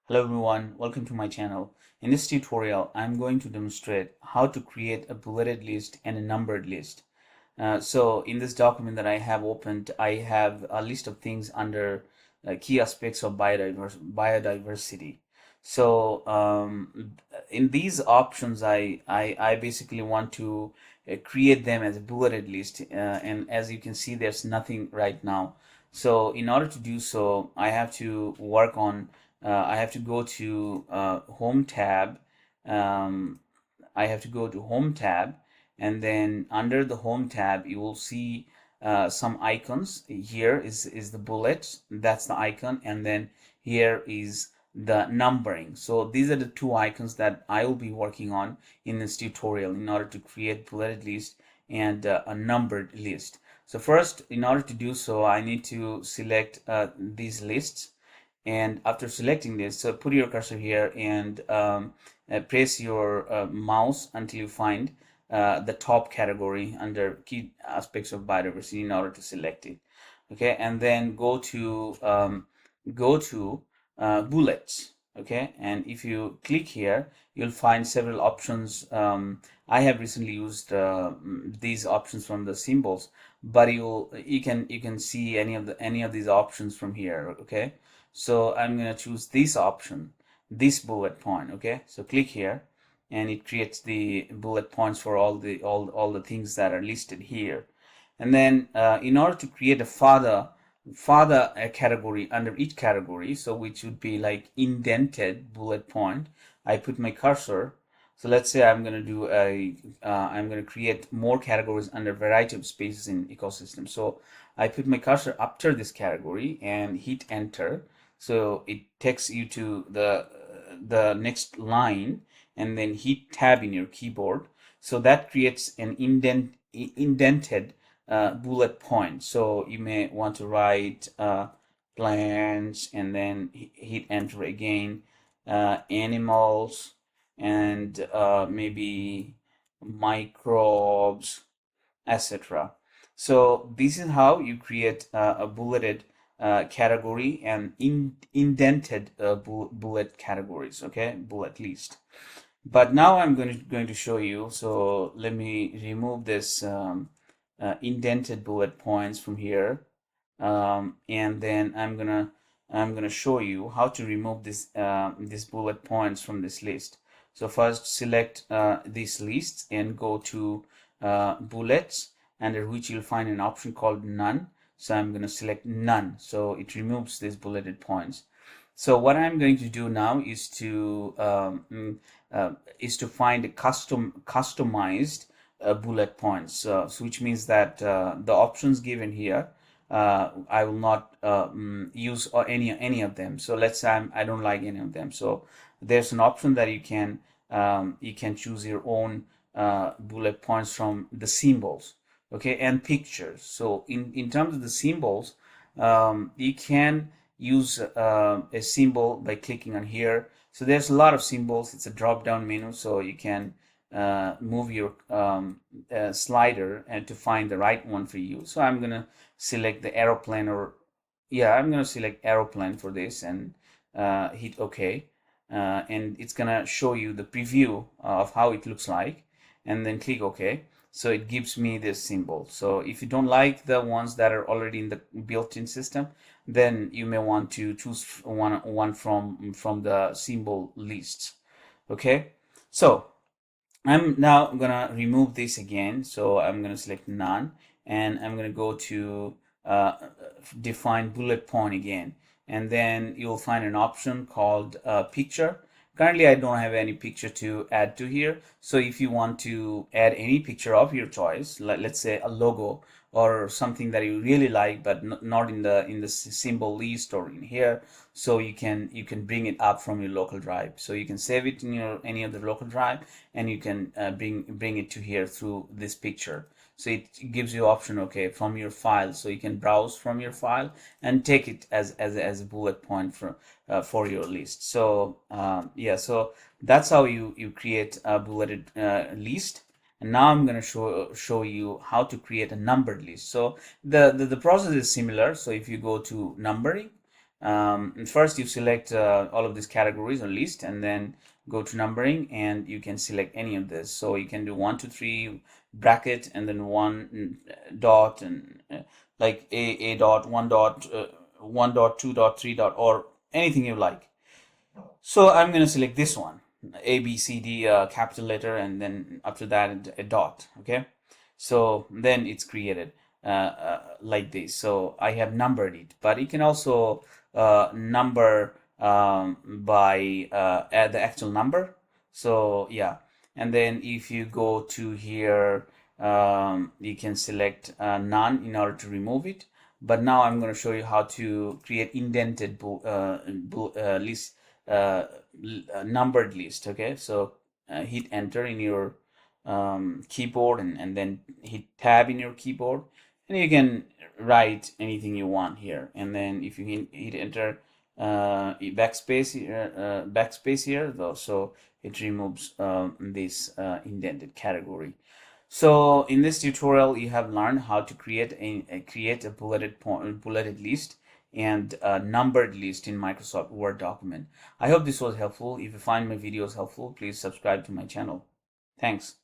Hello everyone, welcome to my channel. In this tutorial, I'm going to demonstrate how to create a bulleted list and a numbered list. So in this document that I have opened, I have a list of things under key aspects of biodiversity. So in these options, I basically want to create them as a bulleted list. And as you can see, there's nothing right now. So in order to do so, I have to go to Home tab. Um, I have to go to Home tab, and then under the Home tab, you will see some icons. Here is the bullet. That's the icon, and then here is the numbering. So these are the two icons that I will be working on in this tutorial in order to create bulleted list and a numbered list. So first, in order to do so, I need to select these lists. And after selecting this, so put your cursor here and press your mouse until you find the top category under key aspects of biodiversity in order to select it. Okay, and then go to bullets. Okay, and if you click here, you'll find several options. I have recently used these options from the symbols, but you can see any of these options from here. Okay, so I'm going to choose this option, this bullet point. Okay, so click here and it creates the bullet points for all the things that are listed here. And then in order to create a further category under each category, so which would be like indented bullet point, I put my cursor. So let's say I'm going to do I'm going to create more categories under variety of species in ecosystem. So I put my cursor after this category and hit enter. So it takes you to the next line, and then hit tab in your keyboard. So that creates an indented bullet point. So you may want to write plants and then hit enter again, animals, and maybe microbes, etc. So this is how you create a bulleted category and indented bullet categories. Okay, bullet list. But now I'm going to show you. So let me remove this indented bullet points from here, and then I'm gonna show you how to remove this bullet points from this list. So first select this list and go to bullets, under which you'll find an option called none. So I'm going to select none, so it removes these bulleted points. So what I'm going to do now is to find a customized bullet points, so which means that the options given here, I will not use any of them. So let's say I don't like any of them. So there's an option that you can choose your own bullet points from the symbols, okay, and pictures. So in terms of the symbols, you can use a symbol by clicking on here. So there's a lot of symbols. It's a drop down menu, so you can move your slider and to find the right one for you. So I'm gonna select the aeroplane, or yeah, I'm gonna select aeroplane for this and hit OK. And it's gonna show you the preview of how it looks like, and then click OK. So it gives me this symbol. So if you don't like the ones that are already in the built-in system, then you may want to choose one from the symbol list. Okay, so I'm now gonna remove this again. So I'm gonna select none, and I'm gonna go to define bullet point again, and then you'll find an option called picture. Currently, I don't have any picture to add to here. So if you want to add any picture of your choice, let's say a logo or something that you really like, but not in the symbol list or in here, so you can bring it up from your local drive. So you can save it in your any other local drive, and you can bring it to here through this picture. So it gives you option, okay, from your file. So you can browse from your file and take it as a bullet point for your list. So yeah, so that's how you create a bulleted list. And now I'm going to show you how to create a numbered list. So the process is similar. So if you go to numbering, First, you select all of these categories or list, and then go to numbering, and you can select any of this. So you can do 1, 2, 3 bracket, and then one dot, and like a dot, one dot, 1 dot, 2 dot, 3 dot, or anything you like. So I'm going to select this one, A, B, C, D, capital letter, and then after that a dot. Okay, so then it's created like this. So I have numbered it, but you can also number by add the actual number. So yeah, and then if you go to here, you can select none in order to remove it. But now I'm going to show you how to create indented list, numbered list. Okay, so hit enter in your keyboard, and then hit tab in your keyboard, and you can write anything you want here. And then if you hit enter, backspace here though, so it removes this indented category. So in this tutorial, you have learned how to create a bulleted list and a numbered list in Microsoft Word document. I hope this was helpful. If you find my videos helpful, please subscribe to my channel. Thanks.